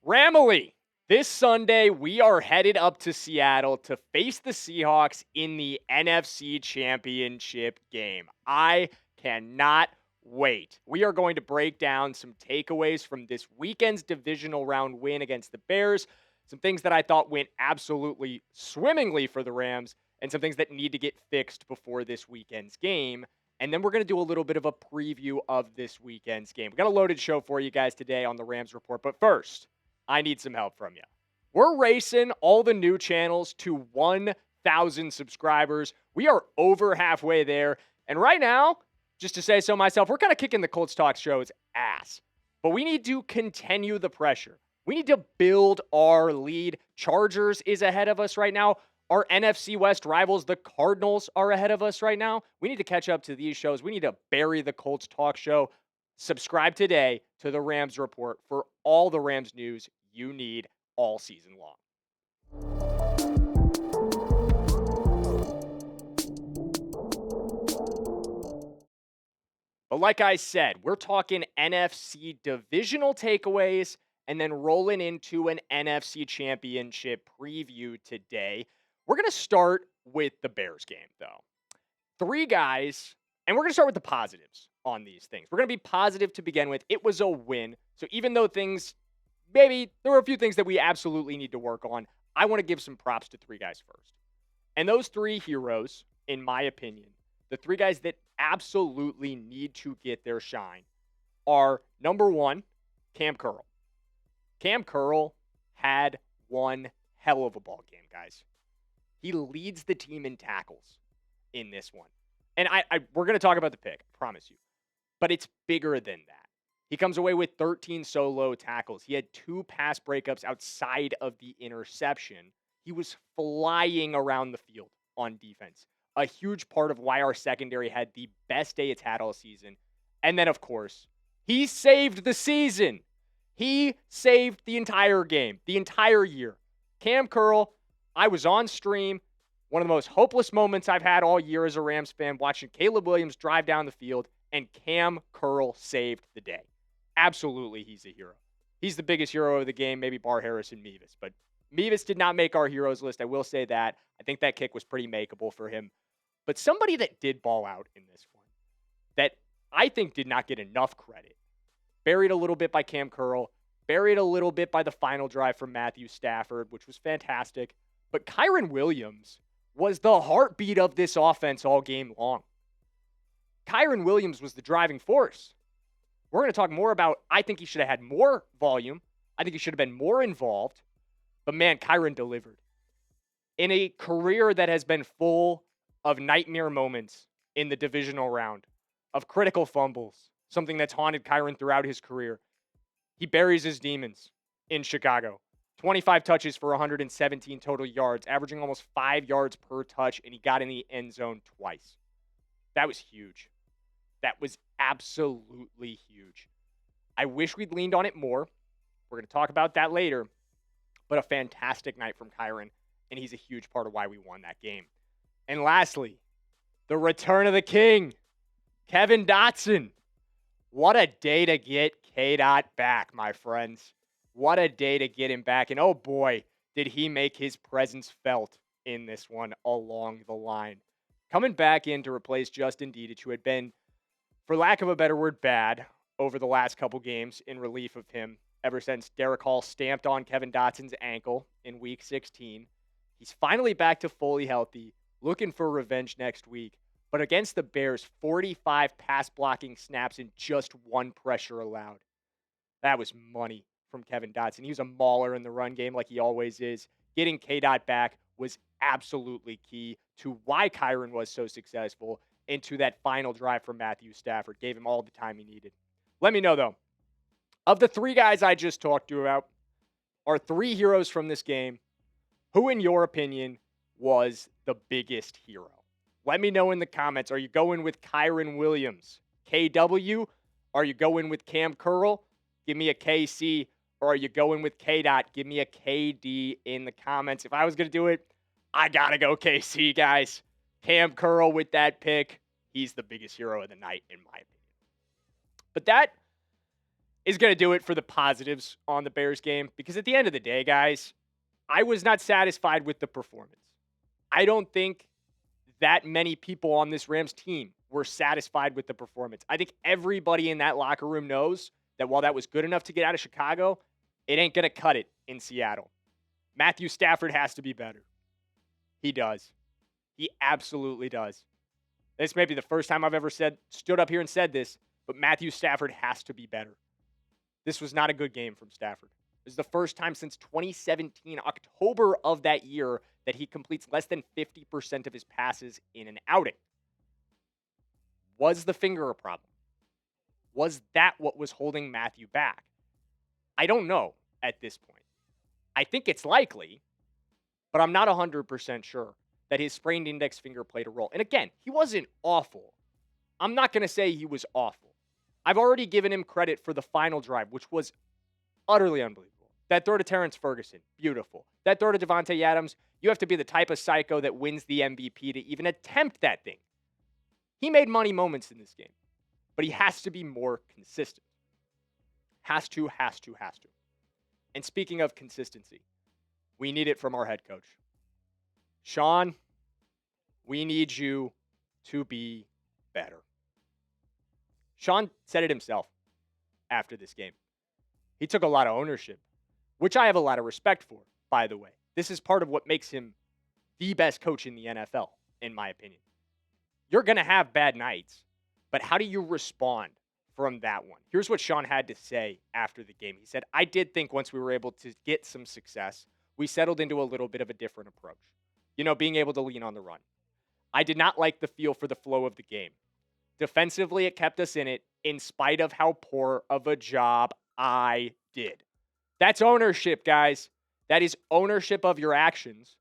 Ramily, this Sunday, we are headed up to Seattle to face the Seahawks in the NFC Championship game. I cannot wait. We are going to break down some takeaways from this weekend's divisional round win against the Bears, some things that I thought went absolutely swimmingly for the Rams, and some things that need to get fixed before this weekend's game. And then we're going to do a little bit of a preview of this weekend's game. We got a loaded show for you guys today on the Rams Report, but first, I need some help from you. We're racing all the new channels to 1,000 subscribers. We are over halfway there. And right now, just to say so myself, we're kind of kicking the Colts Talk show's ass. But we need to continue the pressure. We need to build our lead. Chargers is ahead of us right now. Our NFC West rivals, the Cardinals, are ahead of us right now. We need to catch up to these shows. We need to bury the Colts Talk show. Subscribe today to the Rams Report for all the Rams news you need all season long. But like I said, we're talking NFC divisional takeaways and then rolling into an NFC Championship preview today. We're going to start with the Bears game, though. Three guys, and we're going to start with the positives on these things. We're going to be positive to begin with. It was a win. So even though maybe there were a few things that we absolutely need to work on, I want to give some props to three guys first. And those three heroes, in my opinion, the three guys that absolutely need to get their shine are, number one, Cam Curl. Cam Curl had one hell of a ball game, guys. He leads the team in tackles in this one. And we're going to talk about the pick, I promise you. But it's bigger than that. He comes away with 13 solo tackles. He had 2 pass breakups outside of the interception. He was flying around the field on defense. A huge part of why our secondary had the best day it's had all season. And then, of course, he saved the season. He saved the entire game, the entire year. Cam Curl, I was on stream. One of the most hopeless moments I've had all year as a Rams fan, watching Caleb Williams drive down the field, and Cam Curl saved the day. Absolutely, he's a hero. He's the biggest hero of the game, maybe bar Harris and Mevis. But Mevis did not make our heroes list, I will say that. I think that kick was pretty makeable for him. But somebody that did ball out in this one, that I think did not get enough credit, buried a little bit by Cam Curl, buried a little bit by the final drive from Matthew Stafford, which was fantastic. But Kyren Williams was the heartbeat of this offense all game long. Kyren Williams was the driving force. We're going to talk more about, I think he should have had more volume. I think he should have been more involved. But man, Kyren delivered. In a career that has been full of nightmare moments in the divisional round, of critical fumbles, something that's haunted Kyren throughout his career, he buries his demons in Chicago. 25 touches for 117 total yards, averaging almost 5 yards per touch, and he got in the end zone twice. That was huge. That was absolutely huge. I wish we'd leaned on it more. We're going to talk about that later. But a fantastic night from Kyren, and he's a huge part of why we won that game. And lastly, the return of the king, Kevin Dotson. What a day to get K-Dot back, my friends. What a day to get him back. And oh boy, did he make his presence felt in this one along the line. Coming back in to replace Justin Dedich, who had been, for lack of a better word, bad over the last couple games in relief of him ever since Derek Hall stamped on Kevin Dotson's ankle in Week 16. He's finally back to fully healthy, looking for revenge next week. But against the Bears, 45 pass blocking snaps and just 1 pressure allowed. That was money from Kevin Dotson. He was a mauler in the run game like he always is. Getting K-Dot back was absolutely key to why Kyren was so successful and to that final drive from Matthew Stafford. Gave him all the time he needed. Let me know, though, of the 3 guys I just talked to about, are 3 heroes from this game, who, in your opinion, was the biggest hero? Let me know in the comments. Are you going with Kyren Williams, KW? Are you going with Cam Curl? Give me a KC. Or are you going with K-Dot? Give me a KD in the comments. If I was going to do it, I got to go KC, guys. Cam Curl with that pick. He's the biggest hero of the night, in my opinion. But that is going to do it for the positives on the Bears game, because at the end of the day, guys, I was not satisfied with the performance. I don't think that many people on this Rams team were satisfied with the performance. I think everybody in that locker room knows that while that was good enough to get out of Chicago, it ain't going to cut it in Seattle. Matthew Stafford has to be better. He does. He absolutely does. This may be the first time I've ever stood up here and said this, but Matthew Stafford has to be better. This was not a good game from Stafford. This is the first time since 2017, October of that year, that he completes less than 50% of his passes in an outing. Was the finger a problem? Was that what was holding Matthew back? I don't know at this point. I think it's likely, but I'm not 100% sure that his sprained index finger played a role. And again, he wasn't awful. I'm not going to say he was awful. I've already given him credit for the final drive, which was utterly unbelievable. That throw to Terrence Ferguson, beautiful. That throw to Devontae Adams, you have to be the type of psycho that wins the MVP to even attempt that thing. He made money moments in this game, but he has to be more consistent. Has to. And speaking of consistency, we need it from our head coach. Sean, we need you to be better. Sean said it himself after this game. He took a lot of ownership, which I have a lot of respect for, by the way. This is part of what makes him the best coach in the NFL, in my opinion. You're going to have bad nights, but how do you respond from that one? Here's what Sean had to say after the game. He said, I did think once we were able to get some success, we settled into a little bit of a different approach. Being able to lean on the run. I did not like the feel for the flow of the game. Defensively, it kept us in it in spite of how poor of a job I did. That's ownership, guys. That is ownership of your actions.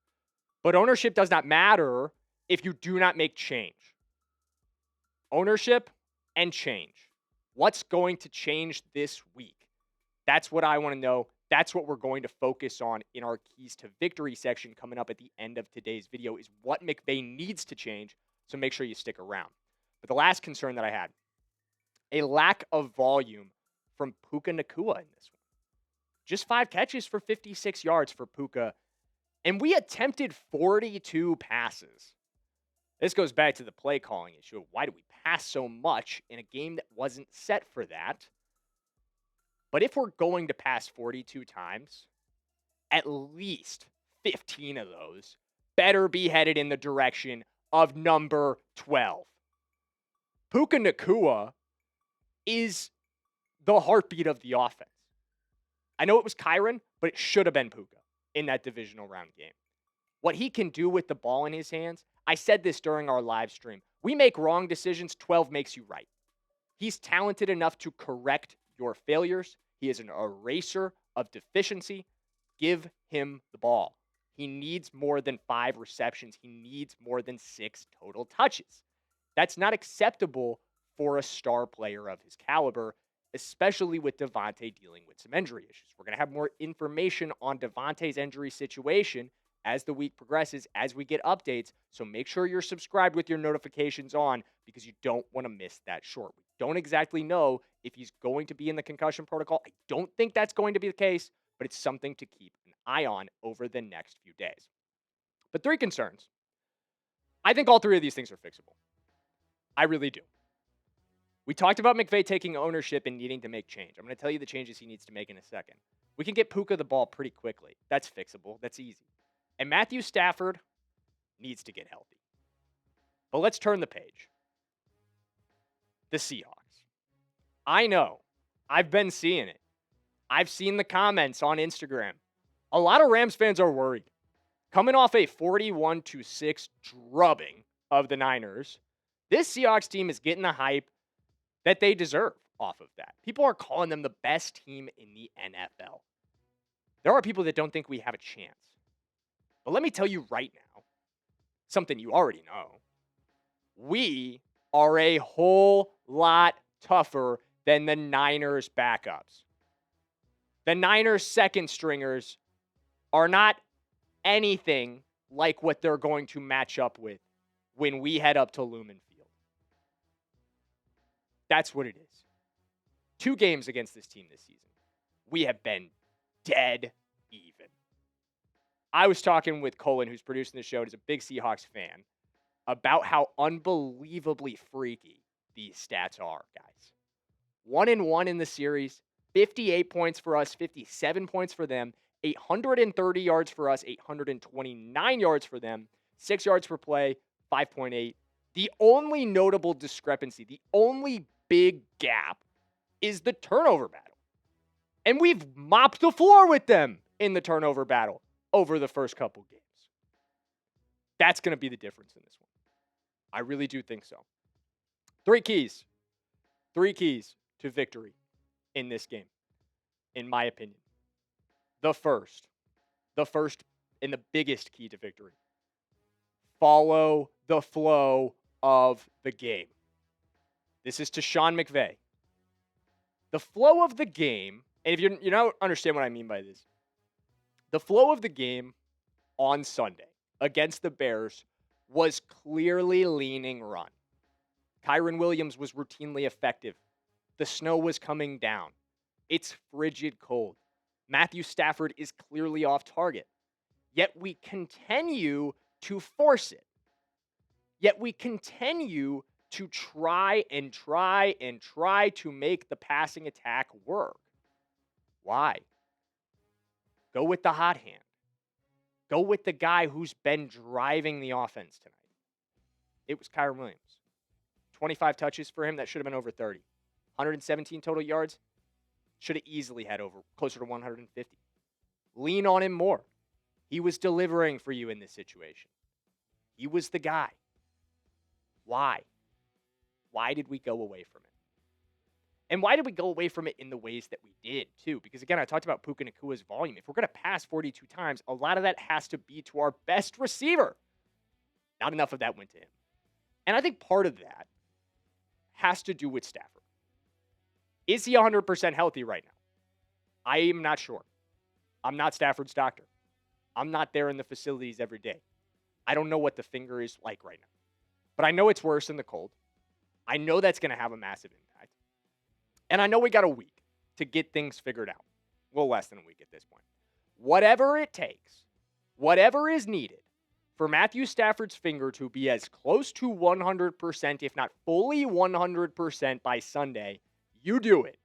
But ownership does not matter if you do not make change. Ownership and change. What's going to change this week? That's what I want to know. That's what we're going to focus on in our Keys to Victory section coming up at the end of today's video, is what McVay needs to change, so make sure you stick around. But the last concern that I had, a lack of volume from Puka Nacua in this one. Just 5 catches for 56 yards for Puka, and we attempted 42 passes. This goes back to the play calling issue. Why do we pass so much in a game that wasn't set for that? But if we're going to pass 42 times, at least 15 of those better be headed in the direction of number 12. Puka Nacua is the heartbeat of the offense. I know it was Kyren, but it should have been Puka in that divisional round game. What he can do with the ball in his hands, I said this during our live stream. We make wrong decisions, 12 makes you right. He's talented enough to correct your failures. He is an eraser of deficiency. Give him the ball. He needs more than 5 receptions. He needs more than 6 total touches. That's not acceptable for a star player of his caliber, especially with Devontae dealing with some injury issues. We're going to have more information on Devontae's injury situation as the week progresses, as we get updates. So make sure you're subscribed with your notifications on, because you don't want to miss that short. We don't exactly know if he's going to be in the concussion protocol. I don't think that's going to be the case, but it's something to keep an eye on over the next few days. But 3 concerns. I think all 3 of these things are fixable. I really do. We talked about McVay taking ownership and needing to make change. I'm going to tell you the changes he needs to make in a second. We can get Puka the ball pretty quickly. That's fixable. That's easy. And Matthew Stafford needs to get healthy. But let's turn the page. The Seahawks. I know. I've been seeing it. I've seen the comments on Instagram. A lot of Rams fans are worried. Coming off a 41-6 drubbing of the Niners, this Seahawks team is getting the hype that they deserve off of that. People are calling them the best team in the NFL. There are people that don't think we have a chance. But let me tell you right now, something you already know. We are a whole lot tougher than the Niners backups. The Niners second stringers are not anything like what they're going to match up with when we head up to Lumen Field. That's what it is. 2 games against this team this season, we have been dead even. I was talking with Colin, who's producing the show, and is a big Seahawks fan, about how unbelievably freaky these stats are, guys. 1-1 in the series, 58 points for us, 57 points for them, 830 yards for us, 829 yards for them, 6 yards per play, 5.8. The only notable discrepancy, the only big gap is the turnover battle. And we've mopped the floor with them in the turnover battle over the first couple games. That's going to be the difference in this one. I really do think so. 3 keys. 3 keys to victory in this game, in my opinion. The first and the biggest key to victory. Follow the flow of the game. This is to Sean McVay. The flow of the game, and if you don't understand what I mean by this, the flow of the game on Sunday against the Bears was clearly leaning run. Kyren Williams was routinely effective. The snow was coming down. It's frigid cold. Matthew Stafford is clearly off target. Yet we continue to force it. Yet we continue to try to make the passing attack work. Why? Go with the hot hand. Go with the guy who's been driving the offense tonight. It was Kyren Williams. 25 touches for him. That should have been over 30. 117 total yards. Should have easily had over closer to 150. Lean on him more. He was delivering for you in this situation. He was the guy. Why? Why did we go away from it? And why did we go away from it in the ways that we did, too? Because, again, I talked about Puka Nakua's volume. If we're going to pass 42 times, a lot of that has to be to our best receiver. Not enough of that went to him. And I think part of that has to do with Stafford. Is he 100% healthy right now? I am not sure. I'm not Stafford's doctor. I'm not there in the facilities every day. I don't know what the finger is like right now. But I know it's worse than the cold. I know that's going to have a massive impact. And I know we got a week to get things figured out. Well, less than a week at this point. Whatever it takes, whatever is needed for Matthew Stafford's finger to be as close to 100%, if not fully 100% by Sunday, you do it.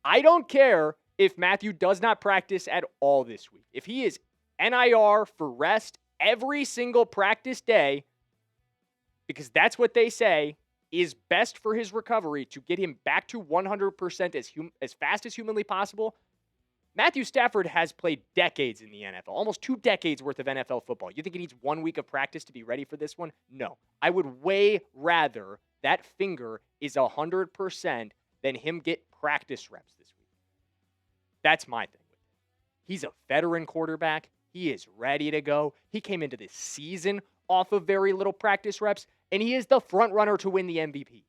I don't care if Matthew does not practice at all this week. If he is NIR for rest every single practice day, because that's what they say is best for his recovery to get him back to 100% as fast as humanly possible. Matthew Stafford has played decades in the NFL, almost 2 decades worth of NFL football. You think he needs 1 week of practice to be ready for this one? No. I would way rather that finger is 100% than him get practice reps this week. That's my thing with it. He's a veteran quarterback. He is ready to go. He came into this season off of very little practice reps, and he is the front runner to win the MVP.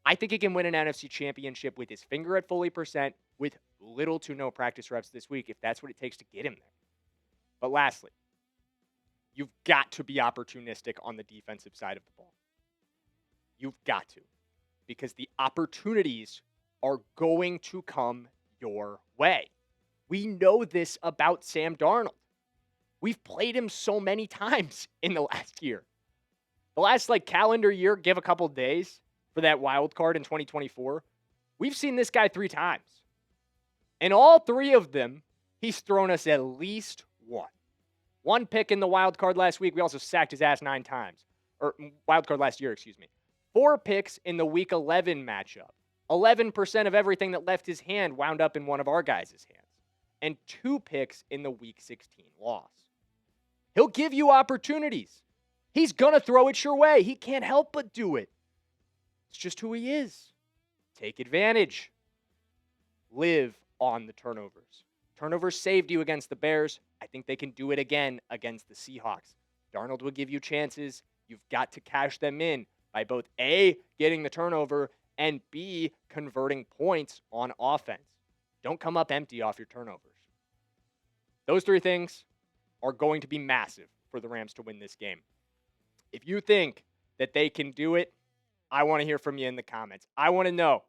I think he can win an NFC Championship with his finger at fully percent with little to no practice reps this week if that's what it takes to get him there. But lastly, you've got to be opportunistic on the defensive side of the ball. You've got to. Because the opportunities are going to come your way. We know this about Sam Darnold. We've played him so many times in the last year. The last calendar year, give a couple days for that wild card in 2024. We've seen this guy 3 times. And all 3 of them, he's thrown us at least one. 1 pick in the wild card last week. We also sacked his ass 9 times. Or wild card last year, excuse me. 4 picks in the week 11 matchup. 11% of everything that left his hand wound up in one of our guys' hands. And 2 picks in the week 16 loss. He'll give you opportunities. He's going to throw it your way. He can't help but do it. It's just who he is. Take advantage. Live on the turnovers. Turnovers saved you against the Bears. I think they can do it again against the Seahawks. Darnold will give you chances. You've got to cash them in by both A, getting the turnover, and B, converting points on offense. Don't come up empty off your turnovers. Those 3 things are going to be massive for the Rams to win this game. If you think that they can do it, I want to hear from you in the comments. I want to know,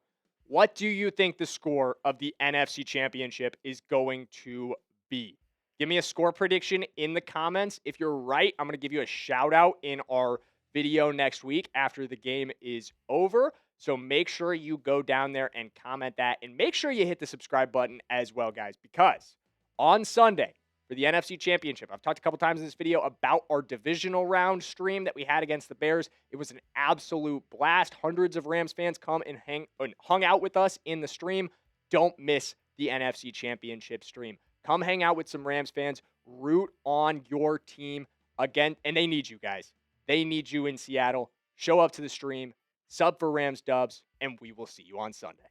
What do you think the score of the NFC Championship is going to be? Give me a score prediction in the comments. If you're right, I'm going to give you a shout out in our video next week after the game is over. So make sure you go down there and comment that. And make sure you hit the subscribe button as well, guys, because on Sunday for the NFC Championship, I've talked a couple times in this video about our divisional round stream that we had against the Bears. It was an absolute blast. Hundreds of Rams fans come and hung out with us in the stream. Don't miss the NFC Championship stream. Come hang out with some Rams fans. Root on your team again. And they need you guys. They need you in Seattle. Show up to the stream. Sub for Rams Dubs. And we will see you on Sunday.